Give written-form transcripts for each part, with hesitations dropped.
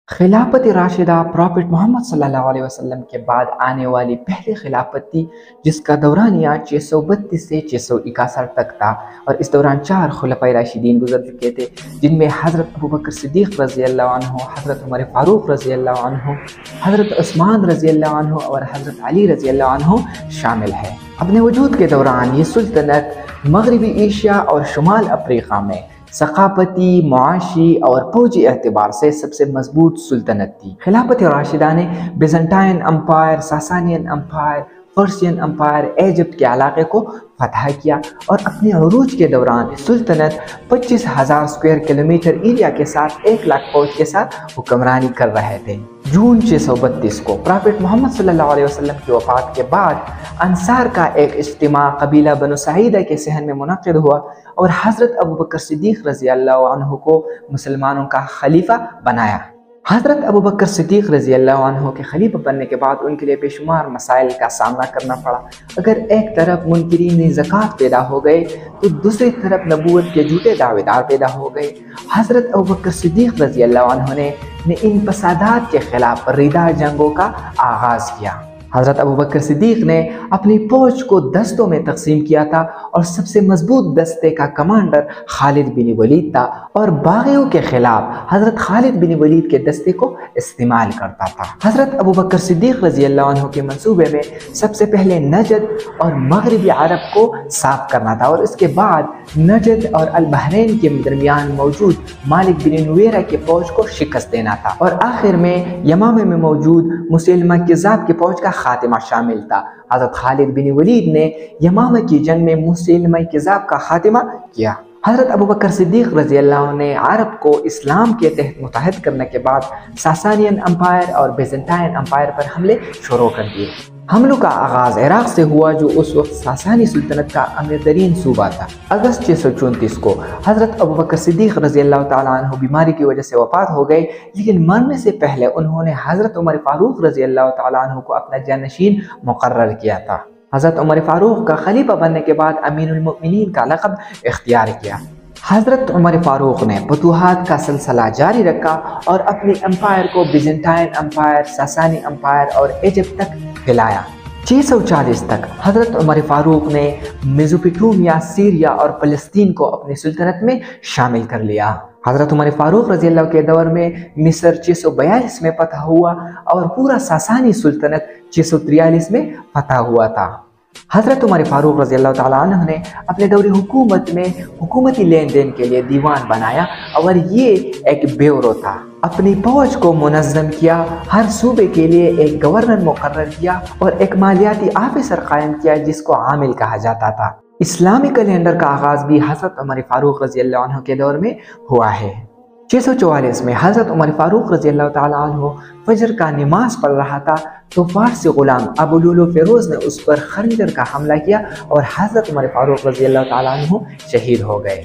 खिलाफत राशिदा प्रॉफिट मोहम्मद सल्लल्लाहु अलैहि वसल्लम के बाद आने वाली पहली खिलाफत थी, जिसका दौरानिया 632 से 661 तक था। और इस दौरान 4 खुलफाए राशिदीन गुजर चुके थे, जिनमें हज़रत अबू बकर सिद्दीक़ रज़ी अल्लाह अन्हु, हज़रत उमर फ़ारूक रज़ी अल्लाह अन्हु, हज़रत उस्मान रज़ी अल्लाह अन्हु और हज़रत अली रज़ी अल्लाह अन्हु शामिल है। अपने वजूद के दौरान ये सुल्तनत मगरबी एशिया और शुमाल अफ्रीका में सकाफती, मुआशी और फौजी एतबार से सबसे मजबूत सुल्तनत थी। खिलाफत राशिदा ने Byzantine empire, Sasanian empire, Persian empire, Egypt के इलाके को फतह किया और अपने अरूज के दौरान सुल्तनत 25,000 स्क्वायर किलोमीटर एरिया के साथ 1 लाख फौज के साथ हुक्मरानी कर रहे थे। जून 632 को प्रॉफिट मोहम्मद सल्लल्लाहु अलैहि वसल्लम की वफ़ात के बाद अंसार का एक इज्तिमा कबीला बनु सईदा के सहन में मुनक़िद हुआ और हज़रत अबू बकर सिद्दीक़ रज़ी अल्लाह अन्हु को मुसलमानों का खलीफा बनाया। हज़रत अबू बकर सिद्दीक़ रज़ी अल्लाह अन्हु के खलीफा बनने के बाद उनके लिए बेशुमार मसाइल का सामना करना पड़ा। अगर एक तरफ मुनकिरीन ज़कात पैदा हो गए तो दूसरी तरफ नबूवत के झूठे दावेदार पैदा हो गए। हज़रत अबू बकर सिद्दीक़ रज़ी अल्लाह अन्हु ने इन फसादात के खिलाफ रिदा जंगों का आगाज़ किया। हज़रत अबू बकर सिद्दीक़ ने अपनी फौज को दस्तों में तकसीम किया था और सबसे मजबूत दस्ते का कमांडर खालिद बिन वलीद था और बागियों के खिलाफ हज़रत खालिद बिन वलीद के दस्ते को इस्तेमाल करता था। हज़रत अबू बकर सिद्दीक़ रज़ी अल्लाह अन्हु के मंसूबे में सबसे पहले नजद और मगरबी अरब को साफ करना था और इसके बाद नजद और अल बहरैन के दरमियान मौजूद मालिक बिन नुवेरा की फौज को शिकस्त देना था और आखिर में यमामा में मौजूद मुसैलमा कज़्ज़ाब की फौज का खातिमा शामिल था। हज़रत खालिद बिन वलीद ने यमामा की जंग में मुसैलमा कज़्ज़ाब का खातिमा किया। हज़रत अबू बकर सिद्दीक़ रज़ी अल्लाह ने अरब को इस्लाम के तहत मुत्तहिद करने के बाद सासानियन अम्पायर और बिज़ंटाइन अम्पायर पर हमले शुरू कर दिए। हमलों का आगाज़ इराक़ से हुआ, जो उस वक्त सासानी सुल्तनत का अमीर तरीन सूबा था। अगस्त 634 को हज़रत अबू बकर सिद्दीक़ रज़ी अल्लाह तआला अन्हु बीमारी की वजह से वफ़ात हो गए, लेकिन मरने से पहले उन्होंने हज़रत उमर फ़ारूक रज़ी अल्लाह तआला अन्हु को अपना जानशीन मुक़र्रर किया था। हज़रत उमर फ़ारूक का खलीफा बनने के बाद अमीरुल मोमिनीन का लक़ब इख्तियार किया। हज़रत उमर फ़ारूक ने फतूहात का सिलसिला जारी रखा और अपनी एम्पायर को बिज़ंटाइन एम्पायर, सासानी एम्पायर और इजिप्ट तक फैलाया। 640 तक हज़रत उमर फ़ारूक ने मेसोपोटामिया, सीरिया और फ़लस्तीन को अपनी सुल्तनत में शामिल कर लिया। हज़रत उमर फ़ारूक रज़ी अल्लाह के दौर में मिस्र 642 में फतह हुआ और पूरा सासानी सुल्तनत 643 में फतह हुआ था। हज़रत उमर फ़ारूक रज़ी अल्लाह तआला अन्हु ने अपने दौरे हुकूमत में हुकूमती लेन देन के लिए दीवान बनाया और ये एक ब्यूरो था। अपनी फौज को मुनज़्ज़म किया, हर सूबे के लिए एक गवर्नर मुकर्रर किया और एक मालियाती ऑफिसर कायम किया जिसको आमिल कहा जाता था। इस्लामी कैलेंडर का आगाज़ भी हज़रत उमर फ़ारूक रज़ी अल्लाह अन्हु के दौर में हुआ है। 644 में हज़रत उमर फ़ारूक रज़ी अल्लाह तआला अन्हु फजर का नमाज पढ़ रहा था तो फारसी गुलाम अबू लुलु फ़िरोज़ ने उस पर खंजर का हमला किया और हज़रत उमर फ़ारूक रज़ी अल्लाह तआला अन्हु शहीद हो गए।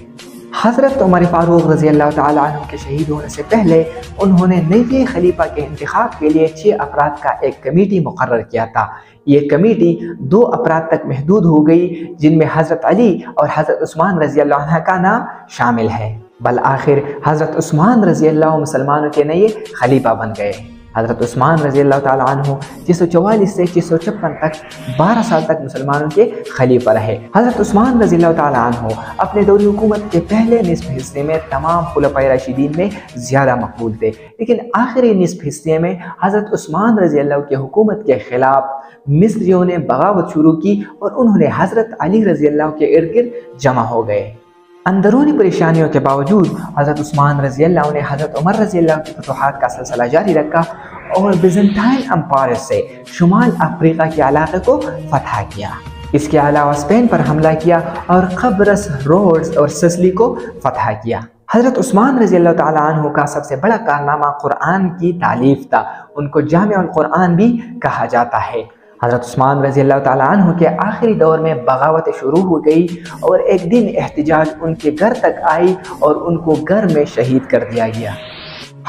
हज़रत उमर फ़ारूक रज़ी अल्लाह तआला अन्हु के शहीद होने से पहले उन्होंने नए खलीफा के इंतखाब के लिए 6 अफराद का एक कमेटी मुकर्रर किया था। ये कमेटी 2 अफराद तक महदूद हो गई, जिनमें हज़रत अली और हज़रत उस्मान रज़ी अल्लाह अन्हु का नाम शामिल है। बल आखिर हज़रत उस्मान रज़ी अल्लाह मुसलमानों के नए खलीफा बन गए। हज़रत उस्मान रज़ी अल्लाह तआला अन्हु 644 से 656 तक 12 साल तक मुसलमानों के खलीफा रहे। हज़रत उस्मान रज़ी अल्लाह तआला अन्हु अपने दौर हुकूमत के पहले निस्फ हिस्से में तमाम खुलफाए राशिदीन में ज़्यादा मकबूल थे, लेकिन आखिरी निस्फ हिस्से में हज़रत उस्मान रज़ी अल्लाह की हुकूमत के खिलाफ मिस्रियों ने बगावत शुरू की और उन्होंने हज़रत अली रज़ी अल्लाह के इर्द गिर्द जमा हो गए। अंदरूनी परेशानियों के बावजूद हज़रत उस्मान रज़ी अल्लाह ने हज़रत उमर रज़ी अल्लाह की फतूहात का सिलसिला जारी रखा और बिज़ंटाइन एम्पायर से शुमाल अफ्रीका के इलाके को फतह किया। इसके अलावा स्पेन पर हमला किया और क़ब्रस, रोड्स और सिसिली को फतह किया। हज़रत उस्मान रज़ी अल्लाह तआला अन्हु का सबसे बड़ा कारनामा कुरान की तालीफ था। उनको जामिउल कुरान भी कहा जाता है। हज़रत उस्मान रज़ी अल्लाह तआला अन्हु के आखिरी दौर में बगावत शुरू हो गई और एक दिन एहतिजाज उनके घर तक आई और उनको घर में शहीद कर दिया गया।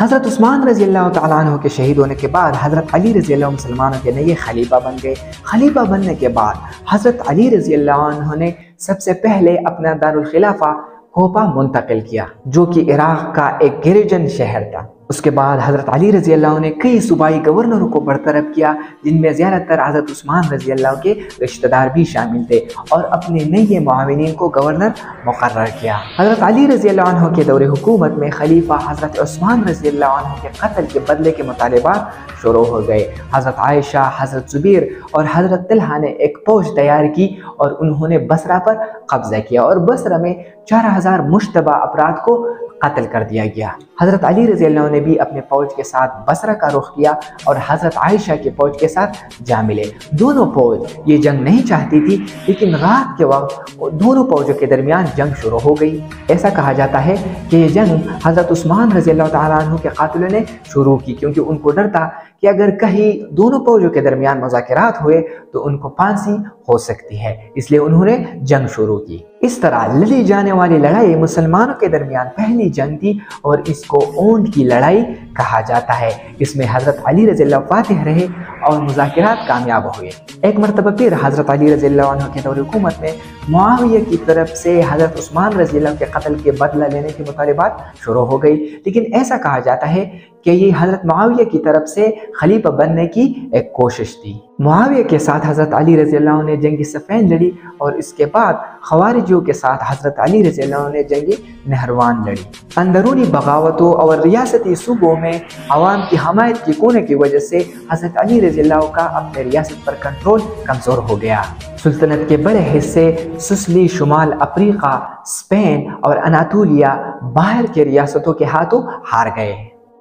हज़रत उस्मान रज़ी अल्लाह तआला अन्हु के शहीद होने के बाद हज़रत अली रज़ी अल्लाह मुसलमानों के नए खलीफा बन गए। खलीफा बनने के बाद हज़रत अली रज़ी अल्लाह अन्हु ने सबसे पहले अपना दारुल खिलाफा कोपा मुंतकिल किया, जो कि इराक़ का एक गिरिजन शहर था। उसके बाद हज़रत अली रज़ी अल्लाह ने कई सूबाई गवर्नरों को बरतरफ किया, जिनमें ज़्यादातर हज़रत उस्मान रज़ी अल्लाह के रिश्तेदार भी शामिल थे, और अपने नए मुआविनीन को गवर्नर मुकर्रर किया। हज़रत अली रज़ी अल्लाह अन्हु के दौरे हुकूमत में खलीफा हज़रत उस्मान रज़ी अल्लाह अन्हु के कत्ल के बदले के मुतालिबात शुरू हो गए। हज़रत आयशा, हज़रत जुबैर और हज़रत तलहा ने एक फौज तैयार की और उन्होंने बसरा पर कब्जा किया, और बसरा में 4000 मुश्तबा अफराद को कत्ल कर दिया गया। हज़रत अली रज़ी अल्लाह ने भी अपने फौज के साथ बसरा का रुख किया और हज़रत आयशा के फौज के साथ जा मिले। दोनों फौज ये जंग नहीं चाहती थी, लेकिन रात के वक्त दोनों फौजों के दरमियान जंग शुरू हो गई। ऐसा कहा जाता है कि ये जंग हज़रत उस्मान रज़ी अल्लाह तआला अन्हु के कातिलों ने शुरू की, क्योंकि उनको डर था कि अगर कहीं दोनों फौजों के दरमियान मुज़ाकरात हुए तो उनको फांसी हो सकती है, इसलिए उन्होंने जंग शुरू की। इस तरह लड़ी जाने वाली लड़ाई मुसलमानों के दरमियान पहली जंग थी और इसको ऊंट की लड़ाई कहा जाता है। इसमें हज़रत अली रज़ी अल्लाह फातिह रहे और मुज़ाकरात कामयाब हुए। एक मरतबा फिर हज़रत अली रज़ी अल्लाह अन्हु के दौर हुकूमत में मुआविया की तरफ से हज़रत उस्मान रज़ी अल्लाह के कत्ल के बदला लेने की मुतालिबात शुरू हो गई, लेकिन ऐसा कहा जाता है कि ये हज़रत मुआविया की तरफ से खलीफा बनने की एक कोशिश थी। मुआविया के साथ हज़रत अली रज़ी अल्लाह ने जंगी सफ़ैन लड़ी और इसके बाद खवारिजियों के साथ हज़रत अली रज़ी अल्लाह ने जंगी नहरवान लड़ी। अंदरूनी बगावतों और रियासती सूबों में अवाम की हमायत की कोने की वजह से हज़रत अली रज़ी अल्लाह का अपने रियासत पर कंट्रोल कमज़ोर हो गया। सुल्तनत के बड़े हिस्से सुसली, शुमाल अफ्रीका, स्पेन और अनातोलिया बाहर के रियासतों के हाथों हार गए।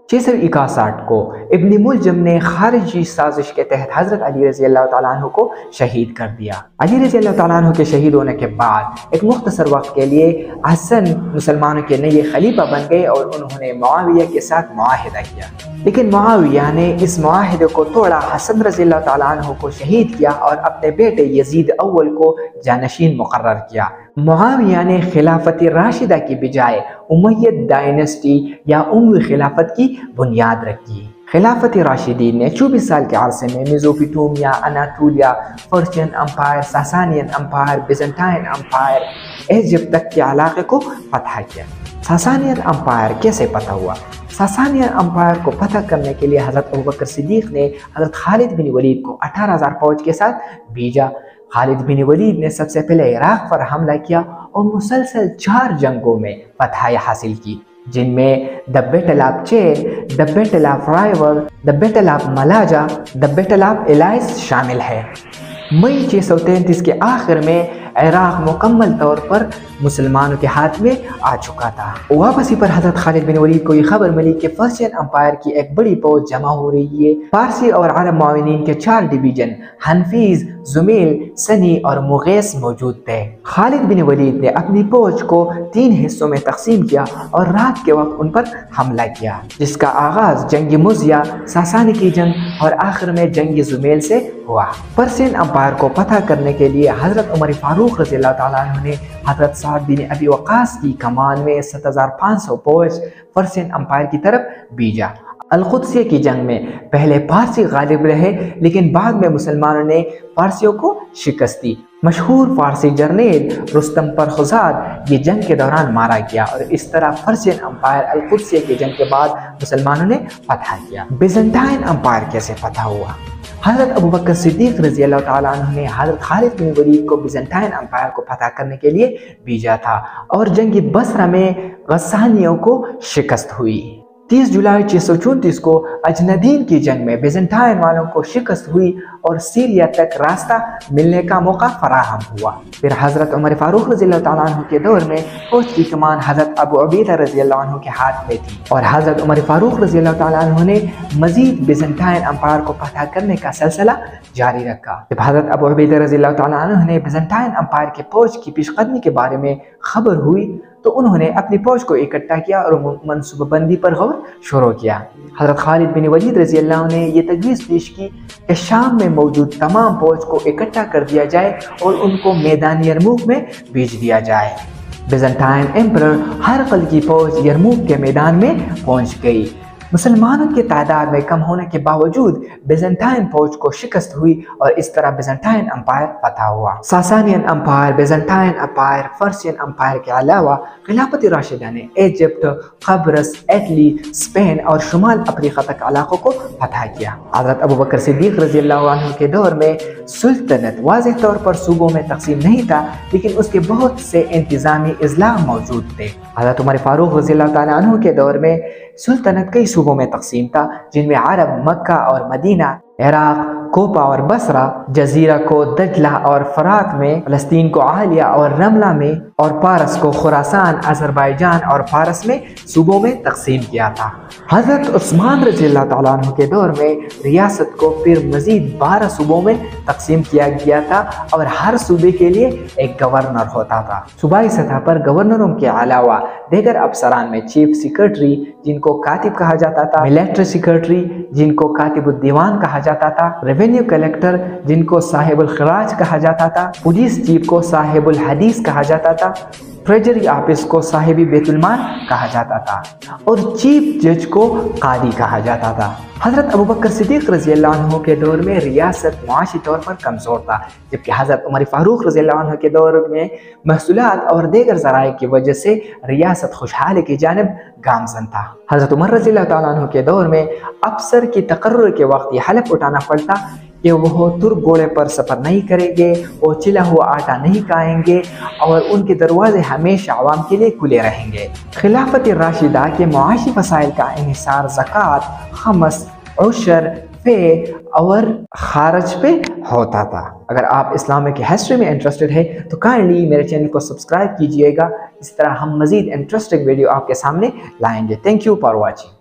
661 को इब्न मुलजम ने खारिजी साजिश के तहत हज़रत अली रज़ी अल्लाह तआला अन्हु को शहीद कर दिया। अली रज़ी अल्लाह तआला अन्हु के शहीद होने के बाद एक मुख्तसर वक्त के लिए हसन मुसलमानों के नए खलीफा बन गए और उन्होंने मुआविया के साथ मुआहिदा किया, लेकिन मुआविया ने इस मुआहिदे को तोड़ा, हसन रज़ी अल्लाह तआला अन्हु को शहीद किया और अपने बेटे यजीद अव्वल को जानशीन मुकर्रर किया। मुआविया ने खिलाफत राशिदा की बजाय उमय्यद डायनेस्टी या उम्वी खिलाफत की बुनियाद रखी। खिलाफत राशिदीन ने 24 साल के अरसे में Mesopotamia, Anatolia, Persian empire, Sasanian empire, Byzantine empire, Egypt तक के इलाके को फतह किया। सासानियन अम्पायर कैसे फतह हुआ? सासानियन अम्पायर को फतह करने के लिए हज़रत अबू बकर सिद्दीक़ ने हज़रत खालिद बिन वलीद को 18,000 फौज के साथ भेजा। खालिद बिन वलीद ने सबसे पहले इराक पर हमला किया और मुसलसल 4 जंगों में फतह हासिल की, जिनमें द बैटल ऑफ चेर, the battle of River, the battle of Walaja, the battle of Ullais शामिल है। मई 633 के आखिर में इराक मुकम्मल तौर पर मुसलमानों के हाथ में आ चुका था। वापसी पर हज़रत खालिद बिन वलीद को ये खबर मिली कि पर्शियन अम्पायर की एक बड़ी फौज जमा हो रही है। फारसी और अरब मुआविनीन के 4 डिवीजन हनफीज, जुमेल, सनी और मुगैस मौजूद थे। खालिद बिन वलीद ने अपनी फौज को 3 हिस्सों में तकसीम किया और रात के वक्त उन पर हमला किया, जिसका आगाज जंगी मुज़िया, सासानी की जंग और आखिर में जंगी जुमेल से हुआ। पर्शियन अम्पायर को फतह करने के लिए हज़रत उमर फारूक रज़ी अल्लाह तआला अन्हु ने हज़रत साद बिन अबी वक़ास की कमान में 7500 फौज पर्शियन अम्पायर की तरफ भेजा। अल-कुद्सिया की जंग में पहले फारसी गालिब रहे, लेकिन बाद में मुसलमानों ने फारसियों को शिकस्त दी। मशहूर फारसी जर्नेल रुस्तम परखुजाद ये जंग के दौरान मारा गया और इस तरह पर्शियन अम्पायर अल-कुद्सिया की जंग के बाद मुसलमानों ने फतह किया। बिजेंटाइन अम्पायर कैसे फतह हुआ? हज़रत अबू बकर सिद्दीक़ रज़ी अल्लाह तआला अन्हु ने हज़रत खालिद बिन वलीद को बिजेंटाइन अम्पायर को फतह करने के लिए भेजा था और जंगी बसरा में गस्सानियों को शिकस्त हुई। 30 जुलाई 634 को अजनदीन की जंग में बिजेंटाइन वालों को शिकस्त हुई और सीरिया तक रास्ता मिलने का मौका फराहम हुआ। फिर हज़रत उमर फारूक रज़ी अल्लाह तआला अन्हु के दौर में फौज की कमान हज़रत अबू उबैदा रज़ी अल्लाह अन्हु के हाथ में थी और हज़रत उमर फारूक रज़ी अल्लाह तआला अन्हु ने मजीद बिजेंटाइन अम्पायर को फतह करने का सिलसिला जारी रखा। जब हज़रत अबू उबैदा रज़ी अल्लाह तआला अन्हु ने बिजेंटाइन अम्पायर के फौज की पेशकदमी के बारे में खबर हुई तो उन्होंने अपनी फौज को इकट्ठा किया और मनसूबाबंदी पर गौर शुरू किया। हज़रत खालिद बिन वलीद रज़ी अल्लाह ने यह तजवीज़ पेश की कि शाम में मौजूद तमाम फौज को इकट्ठा कर दिया जाए और उनको मैदान यरमूक में भेज दिया जाए। बिजेंटाइन एम्परर हरकल की फौज यरमूक के मैदान में पहुंच गई। मुसलमानों की तादाद में कम होने के बावजूद बेजेंटाइन फौज को शिकस्त हुई और इस तरह बेजेंटाइन अम्पायर फतह हुआ। Sasanian empire, Byzantine empire, Persian empire के अलावा खिलाफत राशिदा ने इजिप्ट, कब्रस, इटली, स्पेन और शुमाल अफ्रीका तक इलाकों को फतह किया। हज़रत अबू बकर सिद्दीक़ रज़ियल्लाहु अन्हु के दौर में सुल्तनत वाज़ेह तौर पर सूबों में तकसीम नहीं था, लेकिन उसके बहुत से इंतज़ामी इज़्ला मौजूद थे। हज़रत उमर फारूक रज़ियल्लाहु ताला अन्हु के दौर में सुल्तनत कई सूबों में तकसीम था, जिनमें अरब, मक्का और मदीना, इराक, कोपा और बसरा, जजीरा को दजला और फरात में, फलस्तीन को आलिया और रमला में, और पारस को खुरासान, अजरबैजान और फारस में सूबों में तकसीम किया था। हज़रत उस्मान रज़ियल्लाहु ताला अन्हु के दौर में रियासत को फिर मज़ीद 12 सूबों में तकसीम किया गया था और हर सूबे के लिए एक गवर्नर होता था। सूबाई सतह पर गवर्नरों के अलावा दीगर अफसरान में चीफ सेक्रेटरी, जिनको कातिब कहा जाता था, मिलिट्री सेक्रेटरी, जिनको कातिबुद दीवान कहा जाता था, रेवेन्यू कलेक्टर, जिनको साहिबुल खराज कहा जाता था, पुलिस चीफ को साहिबुल हदीस कहा जाता था, ट्रेजरी ऑफिस को साहिबी बैतुलमाल कहा जाता था और चीफ जज को कादी कहा जाता था। हज़रत अबू बकर सिद्दीक़ रज़ियल्लाहु अन्हु के दौर में रियासत मुआशी तौर पर कमज़ोर था, जबकि हज़रत उमर फारूक रज़ियल्लाहु अन्हु के दौर में महसूलात और दीगर ज़राए की वजह से रियासत खुशहाली की जानिब गामज़न था। हज़रत उमर रज़ियल्लाहु ताला अन्हु के दौर में अफसर की तकर्रुर के वक्त ये हलफ उठाना पड़ता कि वो तुर्क घोड़े पर सफ़र नहीं करेंगे, वो चिला हुआ आटा नहीं खाएंगे और उनके दरवाजे हमेशा आवाम के लिए खुले रहेंगे। खिलाफत राशिदा के मुआशी वसाइल का इन्हिसार ज़कात, खमस, उशर, फे और खारज पे होता था। अगर आप इस्लामिक हिस्ट्री में इंटरेस्टेड है तो काइंडली मेरे चैनल को सब्सक्राइब कीजिएगा। इस तरह हम मज़ीद इंटरेस्टिंग वीडियो आपके सामने लाएंगे। Thank you for watching.